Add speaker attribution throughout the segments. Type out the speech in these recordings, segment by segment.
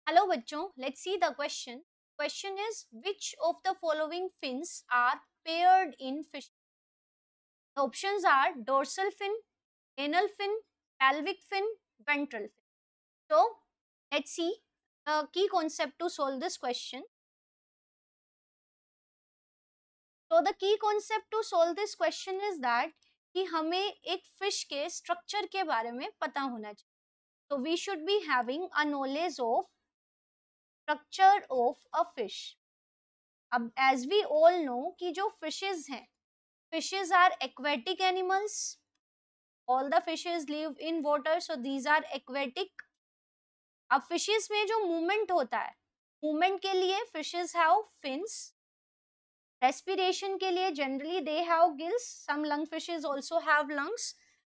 Speaker 1: Hello बच्चों, let's see the question. Question is which of the following fins are paired in fish? The options are dorsal fin, anal fin, pelvic fin, ventral fin. So let's see the key concept to solve this question. So the key concept to solve this question is that कि हमें एक fish के structure के बारे में पता होना चाहिए. So we should be having a knowledge of structure of a fish. अब एज वी ऑल नो कि जो फिशेज हैं, fishes are aquatic animals. All the fishes live in water, so these are aquatic. अब fishes में जो movement होता है, movement के लिए fishes have fins. Respiration के लिए generally they have gills. Some lungfishes also have lungs.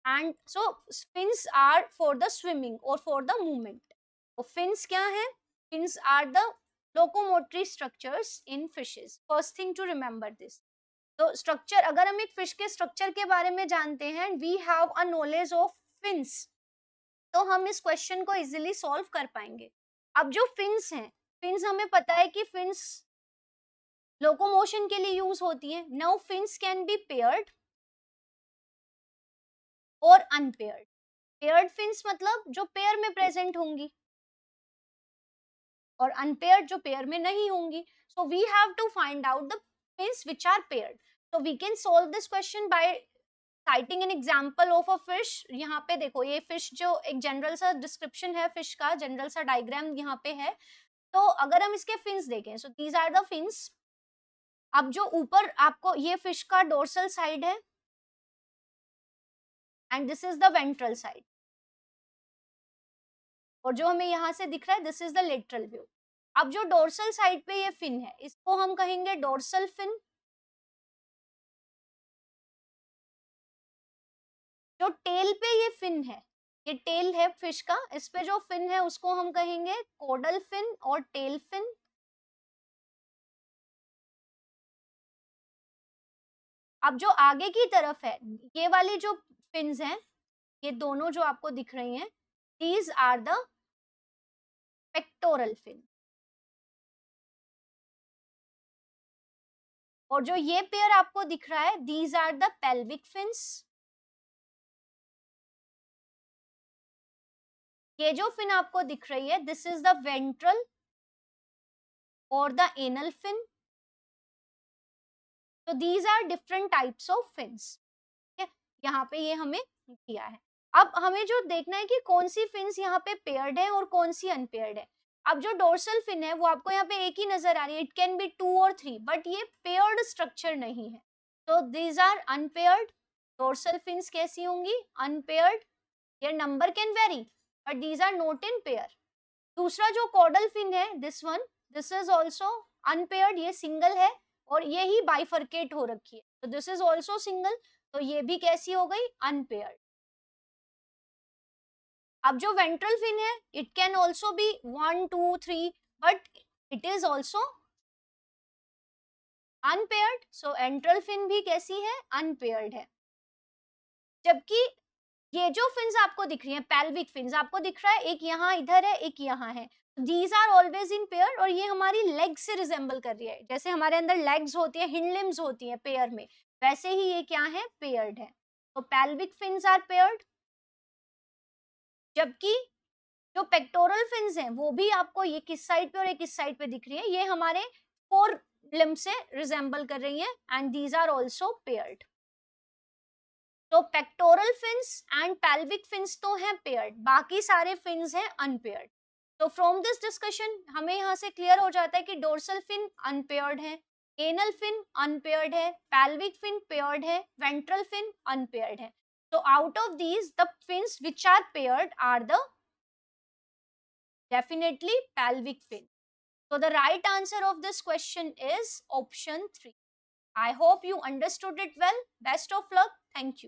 Speaker 1: And so fins are for the swimming or for the movement. तो fins क्या है? Fins are the locomotory structures in fishes. First thing to remember this. तो structure, अगर हम एक fish के structure के बारे में जानते हैं, we have a knowledge of fins, तो हम इस क्वेश्चन को इजीली सॉल्व कर पाएंगे. अब जो फिन्स हैं, फिन्स हमें पता है कि फिन्स लोकोमोशन के लिए यूज होती है. Now fins can be paired और अनपेयर्ड. पेयर्ड फिन्स मतलब जो पेयर में प्रेजेंट होंगी, और अनपेयर्ड जो पेयर में नहीं होंगी. So we have to find out the fins which are paired. So we can solve this question by citing an example of a fish. यहाँ पे देखो, ये फिश जो एक जनरल सा डिस्क्रिप्शन है फिश का, जनरल सा डायग्राम यहाँ पे है. तो अगर हम इसके फिन्स देखें, so these are the fins. अब जो ऊपर आपको ये फिश का डोर्सल साइड है and this is the ventral side, और जो हमें यहाँ से दिख रहा है this is the lateral view. अब जो डोर्सल साइड पे ये फिन है, इसको हम कहेंगे डोर्सल फिन. जो टेल पे ये फिन है, ये टेल है फिश का, इस पे जो फिन है उसको हम कहेंगे कोडल फिन और टेल फिन. अब जो आगे की तरफ है, ये वाली जो फिन्स हैं, ये दोनों जो आपको दिख रही हैं, these are the pectoral fin. और जो ये पेयर आपको दिख रहा है, these are the pelvic fins. ये जो फिन आपको दिख रही है, दिस इज द वेंट्रल और द एनल फिन. तो these are different types of fins. यहाँ पे ये हमें दिया है. अब हमें जो देखना है कि कौन सी फिन्स यहाँ पे पेयर्ड है और कौन सी अनपेयर्ड है. अब जो डोर्सल फिन है वो आपको यहाँ पे एक ही नजर आ रही है, इट कैन बी 2 और 3, बट ये पेयर्ड स्ट्रक्चर नहीं है. तो these are unpaired. Dorsal fins कैसी होंगी? Unpaired. Their number can vary, but these are not in pair. दूसरा जो कॉर्डल फिन है, this one, this is also unpaired. ये सिंगल है और ये ही बाइफर्केट हो रखी है, तो दिस इज ऑल्सो सिंगल. तो ये भी कैसी हो गई? अनपेयर्ड. अब जो वेंट्रल फिन है, it can also be 1 2 3, but it is also unpaired. So ventral fin भी कैसी है? अनपेयर्ड है. जबकि ये जो फिन्स आपको दिख रही हैं, पेल्विक फिन्स आपको दिख रहा है, एक यहाँ इधर है, एक यहाँ है. These are always in pair, और ये हमारी लेग से रिजेंबल कर रही है. जैसे हमारे अंदर लेग्स होती है, हिंड लिम्स होती हैं पेयर में, वैसे ही ये क्या है? पेयर्ड है. तो पेल्विक फिन्स आर पेयर्ड. जबकि जो पेक्टोरल फिन्स हैं वो भी आपको ये किस साइड पे और एक किस साइड पे दिख रही है, ये हमारे 4 लिम्ब से रिजेंबल कर रही हैं, and these are also paired. तो pectoral fins and pelvic fins तो हैं पेयर्ड, बाकी सारे फिन्स हैं अनपेयर्ड. तो फ्रॉम दिस डिस्कशन हमें यहाँ से क्लियर हो जाता है कि डोर्सल फिन अनपेयर्ड है, एनल फिन अनपेयर्ड है, पेल्विक फिन पेयर्ड है, वेंट्रल फिन अनपेयर्ड है. So out of these, the fins which are paired are the definitely pelvic fin. So the right answer of this question is option 3. I hope you understood it well. Best of luck. Thank you.